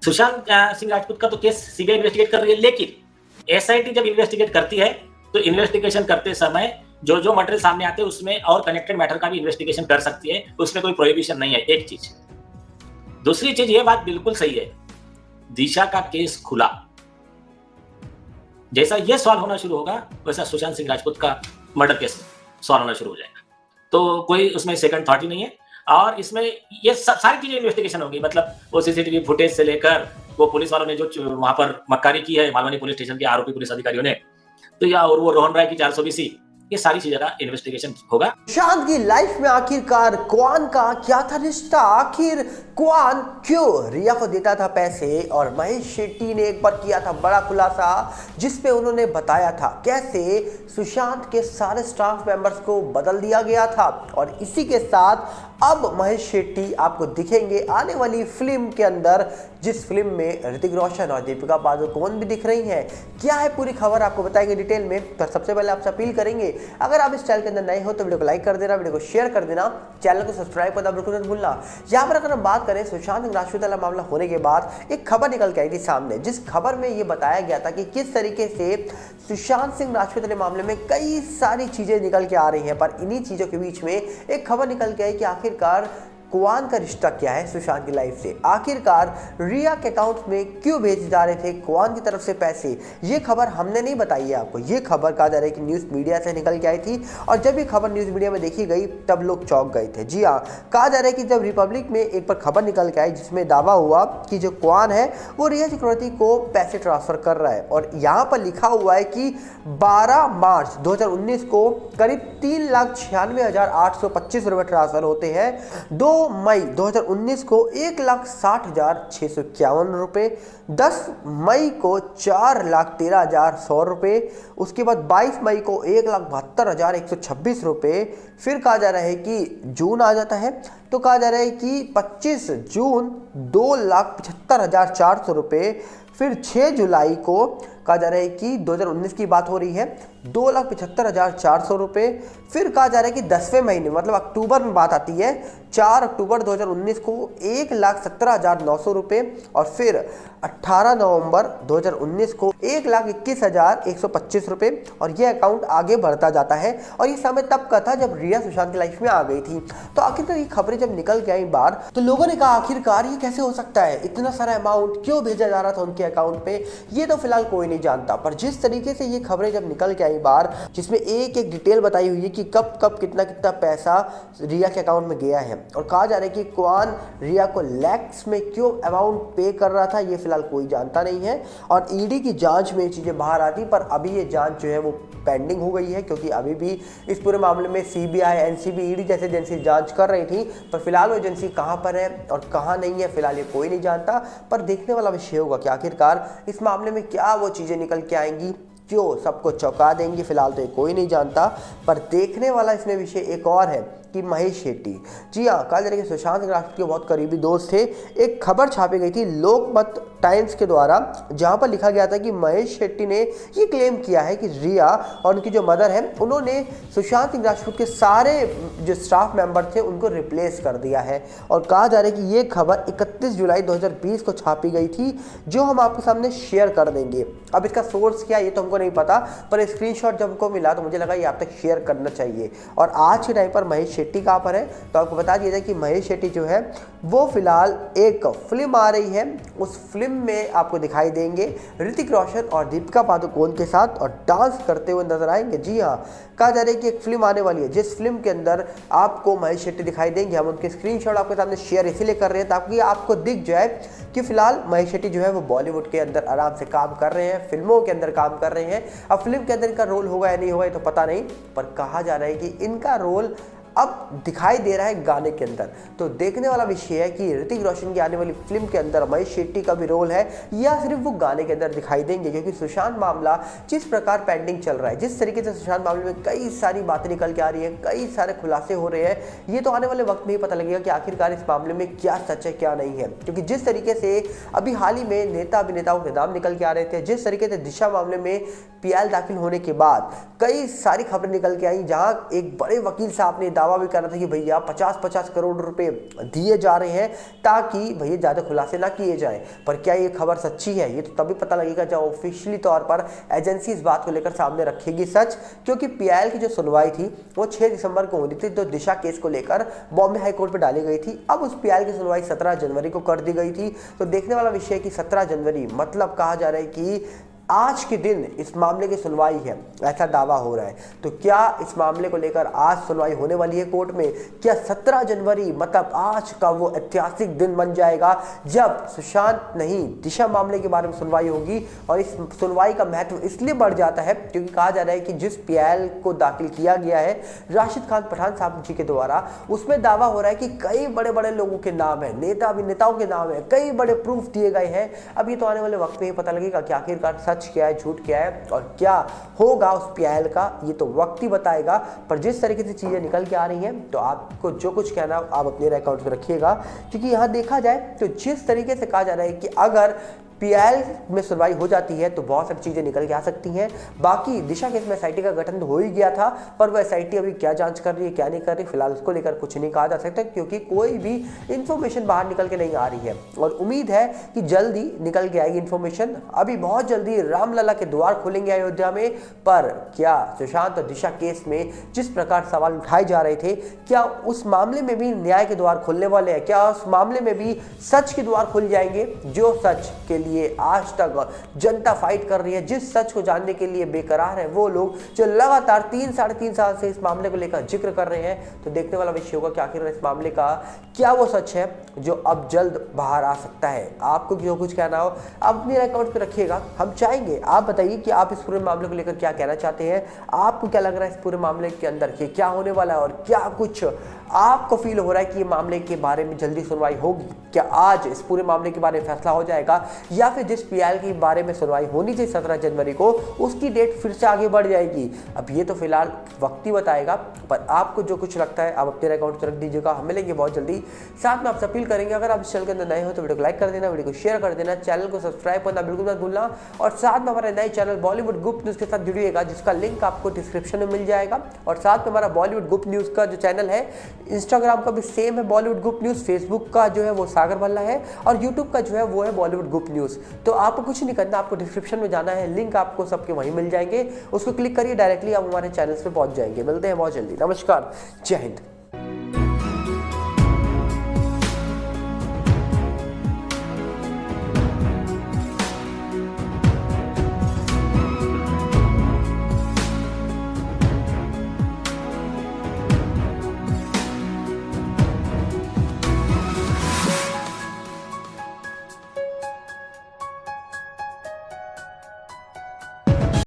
सुशांत सिंह राजपूत का तो case CBI investigate कर रही है, लेकिन एसआईटी जब इन्वेस्टिगेट करती है तो इन्वेस्टिगेशन करते समय जो जो मटेरियल सामने आते हैं उसमें और कनेक्टेड मैटर का भी इन्वेस्टिगेशन कर सकती है, उसमें कोई प्रोहिबिशन नहीं है। एक चीज। दूसरी चीज, ये बात बिल्कुल सही है, दिशा का केस खुला, जैसा ये सॉल्व होना शुरू होगा वैसा सुशांत सिंह राजपूत का मर्डर केस सॉल्व होना शुरू हो जाएगा। तो कोई उसमें सेकंड थॉट ही नहीं है। और इसमें ये सारी चीजें इन्वेस्टिगेशन होगी, मतलब वो सीसीटीवी फुटेज से लेकर वो पुलिस वालों ने जो वहां पर मक्कारी की है मालवनी पुलिस स्टेशन के आरोपी पुलिस अधिकारियों ने, तो या और वो रोहन राय की 420, ये सारी चीजों का इन्वेस्टिगेशन होगा। सुशांत की लाइफ में आखिरकार क्वान का क्या था रिश्ता? आखिर क्वान क्यों रिया को देता था पैसे? और महेश शेट्टी ने एक बार किया था बड़ा खुलासा जिसपे उन्होंने बताया था कैसे सुशांत के सारे स्टाफ मेंबर्स को बदल दिया गया था। और इसी के साथ अब महेश शेट्टी आपको दिखेंगे आने वाली फिल्म के अंदर, जिस फिल्म में ऋतिक रोशन और दीपिका पादुकोण भी दिख रही हैं। क्या है पूरी खबर आपको बताएंगे डिटेल में। पर सबसे पहले आपसे अपील करेंगे, अगर आप इस चैनल के अंदर नए हो तो वीडियो को लाइक कर देना, वीडियो को शेयर कर देना, चैनल को सब्सक्राइब करना बिल्कुल मत भूलना। यहाँ पर अगर हम बात करें सुशांत सिंह राजपूत वाला मामला होने के बाद एक खबर निकल के आई थी सामने, जिस खबर में ये बताया गया था कि किस तरीके से सुशांत सिंह राजपूत वाले मामले में कई सारी चीजें निकल के आ रही हैं। पर इन्हीं चीजों के बीच में एक खबर निकल के आई कि आखिरकार क्वान का रिश्ता क्या है सुशांत की लाइफ से, आखिरकार रिया के अकाउंट में क्यों भेजे जा रहे थे क्वान की तरफ से पैसे। ये खबर हमने नहीं बताई है आपको, ये खबर कहा जा रहा है कि न्यूज़ मीडिया से निकल के आई थी। और जब ये खबर न्यूज़ मीडिया में देखी गई तब लोग चौंक गए थे। जी हाँ, कहा जा रहा है कि जब रिपब्लिक में एक बार खबर निकल के आई जिसमें दावा हुआ कि जो क्वान है वो रिया चक्रवर्ती को पैसे ट्रांसफर कर रहा है। और यहाँ पर लिखा हुआ है कि 12 मार्च 2019 को करीब 3,96,825 रुपये ट्रांसफर होते हैं। 2 मई 2019 को 1,60,651 रुपये, 10 मई को 4,13,100 रुपये, उसके बाद 22 मई को 1,72,126 रुपये। फिर कहा जा रहा है कि जून आ जाता है तो कहा जा रहा है कि 25 जून 2,75,400 रुपये। फिर 6 जुलाई को कहा जा रहा है कि 2019 की बात हो रही है 2,75,400 रुपये। फिर कहा जा रहा है कि 10वें महीने मतलब अक्टूबर में बात आती है, 4 अक्टूबर 2019 को 1,17,900 रुपये। और फिर 18 नवंबर 2019 को 1,21,125 रुपये। और ये अकाउंट आगे बढ़ता जाता है। और ये समय तब का था जब रिया सुशांत की लाइफ में आ गई थी। तो आखिरकार ये खबरें जब निकल के आई बाहर तो लोगों ने कहा आखिरकार ये कैसे हो सकता है, इतना सारा अमाउंट क्यों भेजा जा रहा था उनके अकाउंट पे, ये तो फिलहाल कोई नहीं जानता। पर जिस तरीके से ये खबरें जब निकल के आई बाहर, जिसमें एक एक डिटेल बताई हुई है कि कब कब कितना कितना पैसा रिया के अकाउंट में गया है, और कहा जा रहा है कि क्वान रिया को लैक्स में क्यों अमाउंट पे कर रहा था, ये फिलहाल कोई जानता नहीं है। और ईडी की जांच में ये चीज़ें बाहर आती, पर अभी ये जांच जो है वो पेंडिंग हो गई है, क्योंकि अभी भी इस पूरे मामले में सीबीआई, एनसीबी, ईडी जैसे एजेंसी जांच कर रही थी। पर फिलहाल वो एजेंसी कहाँ पर है और कहाँ नहीं है फिलहाल ये कोई नहीं जानता। पर देखने वाला विषय होगा कि आखिरकार इस मामले में क्या वो चीज़ें निकल के आएंगी, क्यों सबको चौंका देंगी, फिलहाल तो ये कोई नहीं जानता। पर देखने वाला इसमें विषय एक और है कि महेश शेट्टी, जी हाँ, कहा जा रहा है कि सुशांत सिंह राजपूत के बहुत करीबी दोस्त थे। एक खबर छापी गई थी लोकमत टाइम्स के द्वारा, जहां पर लिखा गया था कि महेश शेट्टी ने ये क्लेम किया है कि रिया और उनकी जो मदर है उन्होंने सुशांत सिंह राजपूत के सारे जो स्टाफ मेंबर थे उनको रिप्लेस कर दिया है। और कहा जा रहा है कि ये खबर 31 जुलाई 2020 को छापी गई थी, जो हम आपके सामने शेयर कर देंगे। अब इसका सोर्स क्या है ये तो हमको नहीं पता, पर स्क्रीनशॉट जब हमको मिला तो मुझे लगा ये आप तक शेयर करना चाहिए। और आज के टाइम पर महेश शेट्टी कहाँ पर है तो आपको बता दिया जाए कि महेश शेट्टी जो है वो फिलहाल एक फिल्म आ रही है, उस फिल्म में आपको दिखाई देंगे ऋतिक रोशन और दीपिका पादुकोण के साथ और डांस करते हुए नजर आएंगे। जी हाँ, कहा जा रहा है कि एक फिल्म आने वाली है जिस फिल्म के अंदर आपको महेश शेट्टी दिखाई देंगे। हम उनके स्क्रीनशॉट आपके सामने शेयर इसीलिए कर रहे हैं ताकि आपको दिख जाए कि फिलहाल महेश शेट्टी जो है वो बॉलीवुड के अंदर आराम से काम कर रहे हैं, फिल्मों के अंदर काम कर रहे हैं। अब फिल्म के अंदर इनका रोल होगा या नहीं होगा ये तो पता नहीं, पर कहा जा रहा है कि इनका रोल अब दिखाई दे रहा है गाने के अंदर। तो देखने वाला विषय है कि ऋतिक रोशन की आने वाली फिल्म के अंदर महेश शेट्टी का भी रोल है या सिर्फ वो गाने के अंदर दिखाई देंगे, क्योंकि सुशांत मामला जिस प्रकार पेंडिंग चल रहा है, जिस तरीके से सुशांत मामले में कई सारी बातें निकल के आ रही है, कई सारे खुलासे हो रहे हैं, ये तो आने वाले वक्त में ही पता लगेगा कि आखिरकार इस मामले में क्या सच है क्या नहीं है। क्योंकि जिस तरीके से अभी हाल ही में नेता अभिनेताओं के नाम निकल के आ रहे थे, जिस तरीके से दिशा मामले में पीएल दाखिल होने के बाद कई सारी खबरें निकल के आई, जहां एक बड़े वकील साहब ने दावा दावा भी कर रहा था कि भैया 50-50 करोड़ रुपए दिए जा रहे हैं ताकि भैया ज़्यादा खुलासे ना किए जाएं। पर क्या ये खबर सच्ची है, ये तो तभी पता लगेगा जब ऑफिशियली तौर पर एजेंसी इस बात को लेकर सामने रखेगी सच। क्योंकि पीआईएल की जो सुनवाई थी वो 6 दिसंबर को होनी थी, तो दिशा केस को लेकर बॉम्बे हाई कोर्ट में डाली गई थी। अब उस पीआईएल की सुनवाई 17 जनवरी को कर दी गई थी। तो देखने वाला विषय है कि 17 जनवरी मतलब कहा जा रहा है कि आज के दिन इस मामले की सुनवाई है, ऐसा दावा हो रहा है। तो क्या इस मामले को लेकर आज सुनवाई होने वाली है कोर्ट में? क्या 17 जनवरी मतलब आज का वो ऐतिहासिक दिन बन जाएगा जब सुशांत नहीं दिशा मामले के बारे में सुनवाई होगी? और इस सुनवाई का महत्व इसलिए बढ़ जाता है क्योंकि कहा जा रहा है कि जिस पीआईएल को दाखिल किया गया है राशिद खान पठान साहब जी के द्वारा, उसमें दावा हो रहा है कि कई बड़े बड़े लोगों के नाम है, नेता अभिनेताओं के नाम है, कई बड़े प्रूफ दिए गए हैं। अब ये तो आने वाले वक्त में ही पता लगेगा कि आखिरकार सच क्या है, झूठ क्या है और क्या होगा उस पीआईएल का, ये तो वक्त ही बताएगा। पर जिस तरीके से चीजें निकल के आ रही हैं तो आपको जो कुछ कहना आप अपने अकाउंट में रखिएगा, क्योंकि यहां देखा जाए तो जिस तरीके से कहा जा रहा है कि अगर पीआईएल में सुनवाई हो जाती है तो बहुत सारी चीजें निकल के आ सकती हैं। बाकी दिशा केस में एसआईटी का गठन हो ही गया था, पर वो एसआईटी अभी क्या जांच कर रही है क्या नहीं कर रही, फिलहाल उसको लेकर कुछ नहीं कहा जा सकता क्योंकि कोई भी इंफॉर्मेशन बाहर निकल के नहीं आ रही है। और उम्मीद है कि जल्दी निकल के आएगी इंफॉर्मेशन, अभी बहुत जल्दी रामलला के द्वार खुलेंगे अयोध्या में। पर क्या सुशांत और दिशा केस में जिस प्रकार सवाल उठाए जा रहे थे, क्या उस मामले में भी न्याय के द्वार खुलने वाले हैं? क्या उस मामले में भी सच के द्वार खुल जाएंगे? जो सच के लिए आज तक जनता फाइट कर रही है, जिस सच को जानने के लिए बेकरार है वो लोग जो लगातार 3-3.5 साल से इस मामले को लेकर जिक्र कर रहे हैं, तो देखने वाला विषय होगा कि आखिर इस मामले का क्या वो सच है जो अब जल्द बाहर आ सकता है। आपको जो कुछ कहना हो आप अपने अकाउंट पे रखिएगा, हम चाहेंगे आप बताइए कि आप इस पूरे मामले को लेकर क्या कहना चाहते हैं। आपको क्या लग रहा है इस पूरे मामले के अंदर कि क्या होने वाला है और क्या कुछ आपको फील हो रहा है कि ये मामले के बारे में जल्दी सुनवाई होगी? क्या आज इस पूरे मामले के बारे में फैसला हो जाएगा या फिर जिस पीआईएल के बारे में सुनवाई होनी चाहिए 17 जनवरी को, उसकी डेट फिर से आगे बढ़ जाएगी? अब ये तो फिलहाल वक्त ही बताएगा, पर आपको जो कुछ लगता है आप अपने अकाउंट पर रख दीजिएगा। हम मिलेंगे बहुत जल्दी। साथ में आपसे अपील करेंगे अगर आप इस चैनल के अंदर नए हो तो वीडियो को लाइक कर देना, वीडियो को शेयर कर देना, चैनल को सब्सक्राइब करना बिल्कुल मत भूलना। और साथ में हमारा नए चैनल बॉलीवुड गुप्त न्यूज़ के साथ जुड़िएगा, जिसका लिंक आपको डिस्क्रिप्शन में मिल जाएगा। और साथ में हमारा बॉलीवुड गुप्त न्यूज़ का जो चैनल है, इंस्टाग्राम का भी सेम है बॉलीवुड गुप्त न्यूज़, फेसबुक का जो है वो सागर भल्ला है और यूट्यूब का जो है वो है बॉलीवुड गुप्त न्यूज़। तो आपको कुछ नहीं करना, आपको डिस्क्रिप्शन में जाना है, लिंक आपको सबके वहीं मिल जाएंगे, उसको क्लिक करिए, डायरेक्टली आप हमारे चैनल पे पहुंच जाएंगे। मिलते हैं बहुत जल्दी। नमस्कार, जय हिंद।